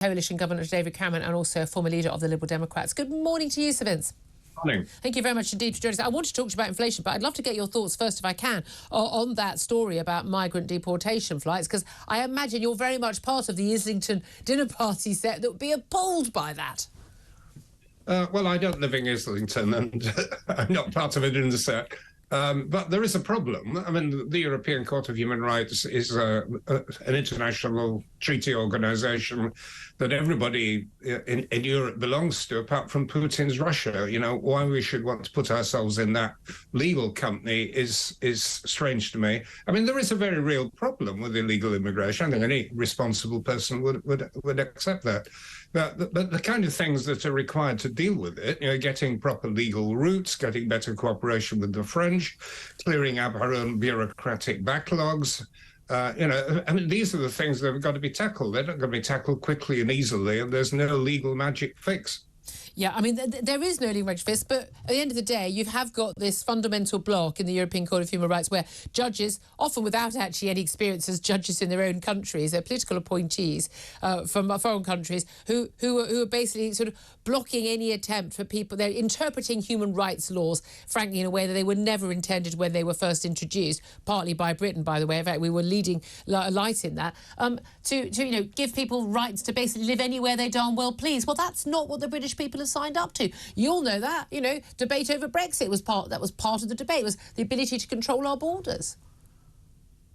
Coalition Governor David Cameron and also a former leader of the Liberal Democrats. Good morning to you, Sir Vince. Morning. Thank you very much indeed for joining us. I want to talk to you about inflation, but I'd love to get your thoughts first, if I can, on that story about migrant deportation flights, because I imagine you're very much part of the Islington dinner party set that would be appalled by that. Well, I don't live in Islington and I'm not part of it in the set. But there is a problem. I mean, the European Court of Human Rights is an international treaty organisation that everybody in Europe belongs to, apart from Putin's Russia. You know, why we should want to put ourselves in that legal company is strange to me. I mean, there is a very real problem with illegal immigration. I think any responsible person would accept that. But the kind of things that are required to deal with it, you know, getting proper legal routes, getting better cooperation with the French, clearing up our own bureaucratic backlogs, you know, I mean, these are the things that have got to be tackled. They're not going to be tackled quickly and easily, and there's no legal magic fix. Yeah, I mean, there is no legal magic fix, but at the end of the day, you have got this fundamental block in the European Court of Human Rights where judges, often without actually any experience as judges in their own countries, they're political appointees from foreign countries who are basically sort of blocking any attempt for people. They're interpreting human rights laws, frankly, in a way that they were never intended when they were first introduced, partly by Britain, by the way. In fact, we were leading light in that, to you know, give people rights to basically live anywhere they darn well please. Well, that's not what the British people have signed up to. You'll know that, you know, debate over Brexit was part of the debate, was the ability to control our borders.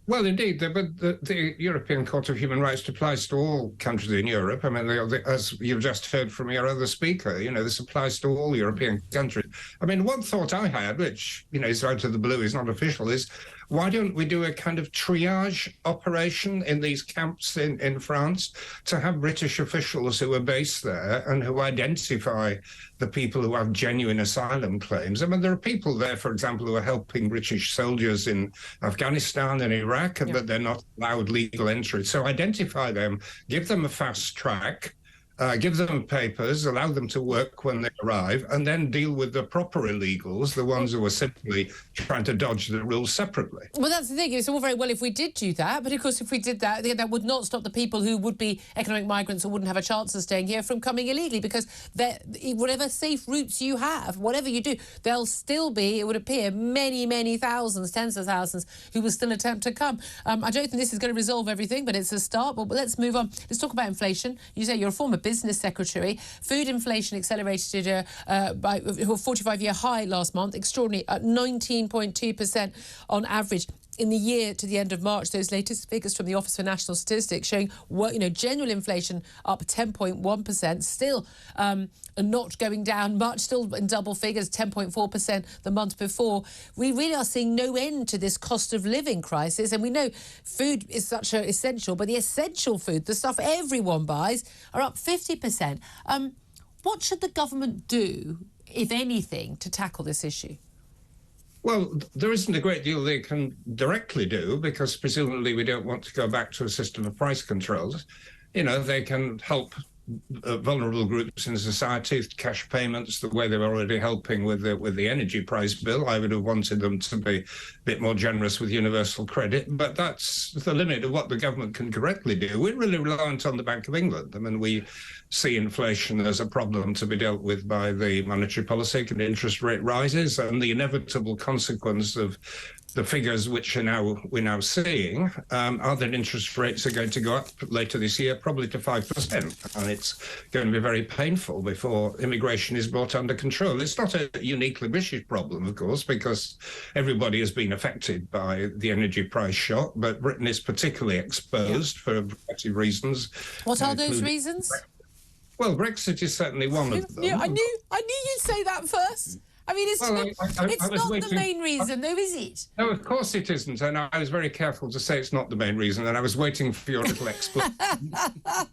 Well, indeed, but the European Court of Human Rights applies to all countries in Europe. I mean, as you've just heard from your other speaker, you know, this applies to all European countries. I mean, one thought I had, which, you know, is out of the blue, is not official, is why don't we do a kind of triage operation in these camps in France to have British officials who are based there and who identify the people who have genuine asylum claims? I mean, there are people there, for example, who are helping British soldiers in Afghanistan and Iraq, but they're not allowed legal entry. So identify them, give them a fast track, give them papers, allow them to work when they arrive, and then deal with the proper illegals, the ones who are simply trying to dodge the rules separately. Well, that's the thing. It's all very well if we did do that, but of course, if we did that, that would not stop the people who would be economic migrants or wouldn't have a chance of staying here from coming illegally, because whatever safe routes you have, whatever you do, there'll still be, it would appear, many, many thousands, tens of thousands, who will still attempt to come. I don't think this is going to resolve everything, but it's a start. But let's move on. Let's talk about inflation. You say you're a former business secretary. Food inflation accelerated by a 45-year high last month, extraordinary, at 19.2% on average. In the year to the end of March, those latest figures from the Office for National Statistics showing, you know, general inflation up 10.1%, still not going down much, still in double figures, 10.4% the month before. We really are seeing no end to this cost of living crisis, and we know food is such an essential, but the essential food, the stuff everyone buys, are up 50%. What should the government do, if anything, to tackle this issue? Well, there isn't a great deal they can directly do, because presumably we don't want to go back to a system of price controls. You know, they can help vulnerable groups in society, cash payments, the way they're already helping with the energy price bill. I would have wanted them to be a bit more generous with universal credit, but that's the limit of what the government can directly do. We're really reliant on the Bank of England. I mean, we see inflation as a problem to be dealt with by the monetary policy and interest rate rises, and the inevitable consequence of the figures which we're now seeing are that interest rates are going to go up later this year, probably to 5%, and it's going to be very painful before immigration is brought under control. It's not a uniquely British problem, of course, because everybody has been affected by the energy price shock, but Britain is particularly exposed for a variety of reasons. What are those reasons? Well, Brexit is certainly one of them. Yeah, I knew you'd say that first. I mean, it's not the main reason, though, is it? No, of course it isn't. And I was very careful to say it's not the main reason. And I was waiting for your little explanation.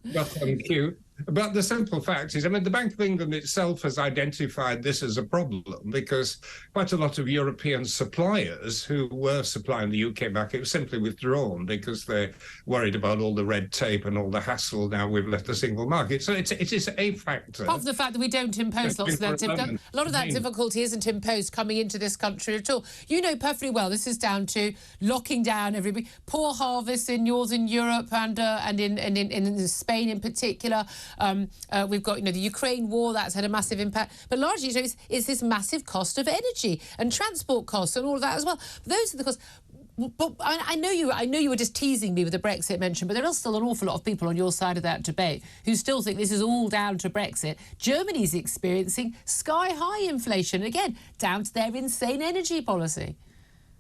Not on cue. But the simple fact is, I mean, the Bank of England itself has identified this as a problem because quite a lot of European suppliers who were supplying the UK market have simply withdrawn because they're worried about all the red tape and all the hassle now we've left the single market. So it is a factor. Apart from the fact that we don't impose lots of that, a lot of that difficulty isn't imposed coming into this country at all. You know perfectly well this is down to locking down everybody. Poor harvests in Northern Europe and in Spain in particular. We've got, the Ukraine war, that's had a massive impact. But largely, it's this massive cost of energy and transport costs and all of that as well. Those are the costs. But I know you were just teasing me with the Brexit mention, but there are still an awful lot of people on your side of that debate who still think this is all down to Brexit. Germany's experiencing sky-high inflation, again, down to their insane energy policy.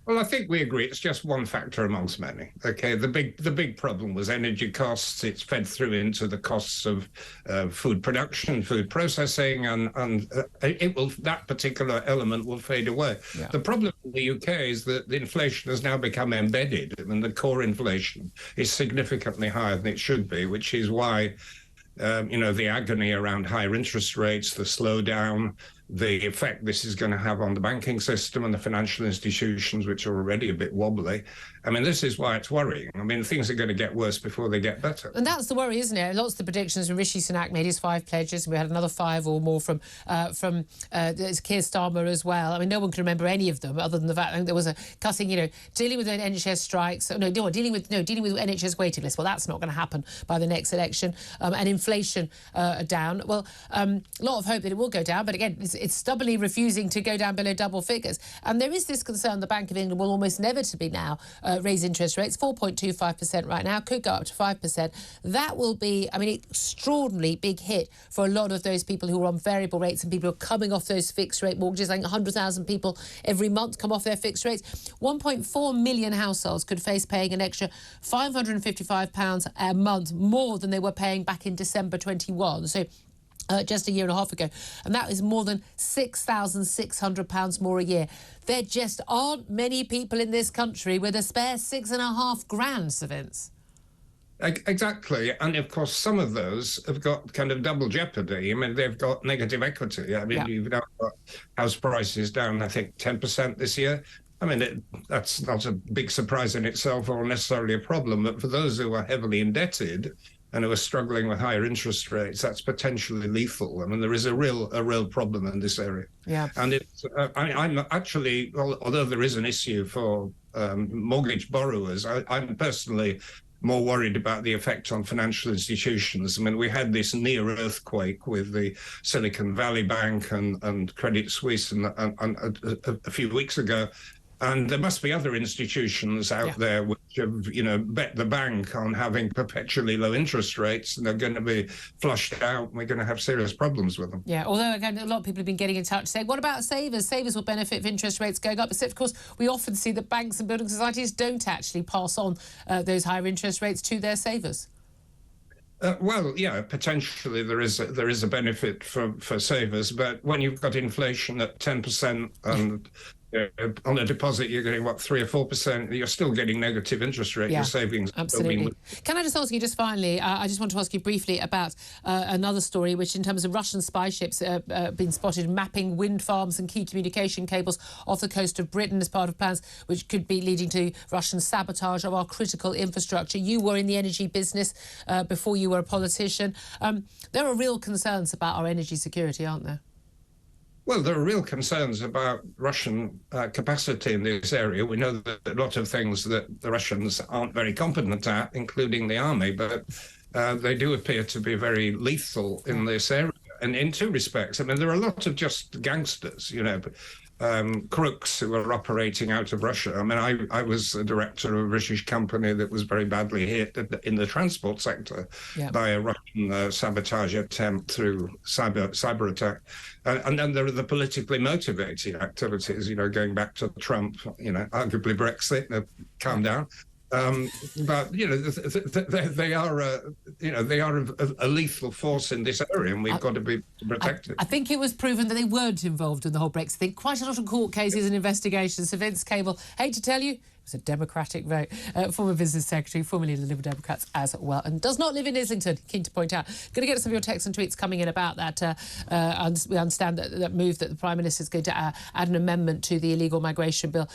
Well, I think we agree it's just one factor amongst many. Okay, the big problem was energy costs. It's fed through into the costs of food production, food processing, and that particular element will fade away. Yeah. The problem in the UK is that the inflation has now become embedded. I mean, the core inflation is significantly higher than it should be, which is why the agony around higher interest rates, the slowdown, the effect this is going to have on the banking system and the financial institutions, which are already a bit wobbly. I mean, this is why it's worrying. I mean, things are going to get worse before they get better. And that's the worry, isn't it? Lots of the predictions when Rishi Sunak made his 5 pledges, and we had another 5 or more from Keir Starmer as well. I mean, no one can remember any of them other than the fact that there was a cutting, dealing with the NHS strikes. Dealing with NHS waiting lists. Well, that's not going to happen by the next election. And inflation down. Well, a lot of hope that it will go down, but again, it's stubbornly refusing to go down below double figures. And there is this concern the Bank of England will almost inevitably now raise interest rates, 4.25% right now, could go up to 5%. That will be, extraordinarily big hit for a lot of those people who are on variable rates and people who are coming off those fixed rate mortgages. I think 100,000 people every month come off their fixed rates. 1.4 million households could face paying an extra £555 a month more than they were paying back in December 21. So just a year and a half ago. And that is more than £6,600 more a year. There just aren't many people in this country with a spare £6,500, Vince. Exactly. And of course, some of those have got kind of double jeopardy. I mean, they've got negative equity. I mean, You've now got house prices down, I think, 10% this year. I mean, that's not a big surprise in itself or necessarily a problem. But for those who are heavily indebted and who are struggling with higher interest rates, that's potentially lethal. I mean, there is a real problem in this area. Yeah. And I'm actually, although there is an issue for mortgage borrowers, I'm personally more worried about the effect on financial institutions. I mean, we had this near earthquake with the Silicon Valley Bank and Credit Suisse and a few weeks ago. And there must be other institutions out there which have, bet the bank on having perpetually low interest rates, and they're going to be flushed out, and we're going to have serious problems with them. Yeah, although, again, a lot of people have been getting in touch saying, what about savers? Savers will benefit if interest rates going up. Except, of course, we often see that banks and building societies don't actually pass on those higher interest rates to their savers. Well, yeah, potentially there is a benefit for savers, but when you've got inflation at 10% and on a deposit you're getting 3 or 4%, you're still getting negative interest rate. Your savings absolutely. Can I just ask you just finally, I just want to ask you briefly about another story which, in terms of Russian spy ships been spotted mapping wind farms and key communication cables off the coast of Britain as part of plans which could be leading to Russian sabotage of our critical infrastructure. You were in the energy business before you were a politician. There are real concerns about our energy security, aren't there? Well, there are real concerns about Russian capacity in this area. We know that a lot of things that the Russians aren't very competent at, including the army, but they do appear to be very lethal in this area. And in two respects, I mean, there are a lot of just gangsters, crooks who are operating out of Russia. I mean, I was a director of a British company that was very badly hit in the transport sector by a Russian sabotage attempt through cyber attack. And then there are the politically motivated activities, going back to Trump, arguably Brexit, calm down. But they are a lethal force in this area, and we've got to be protected. I think it was proven that they weren't involved in the whole Brexit thing. Quite a lot of court cases and investigations. So Vince Cable, hate to tell you, it was a Democratic vote. Former Business Secretary, formerly the Liberal Democrats as well, and does not live in Islington, keen to point out. Going to get some of your texts and tweets coming in about that. We understand that move that the Prime Minister is going to add an amendment to the illegal migration bill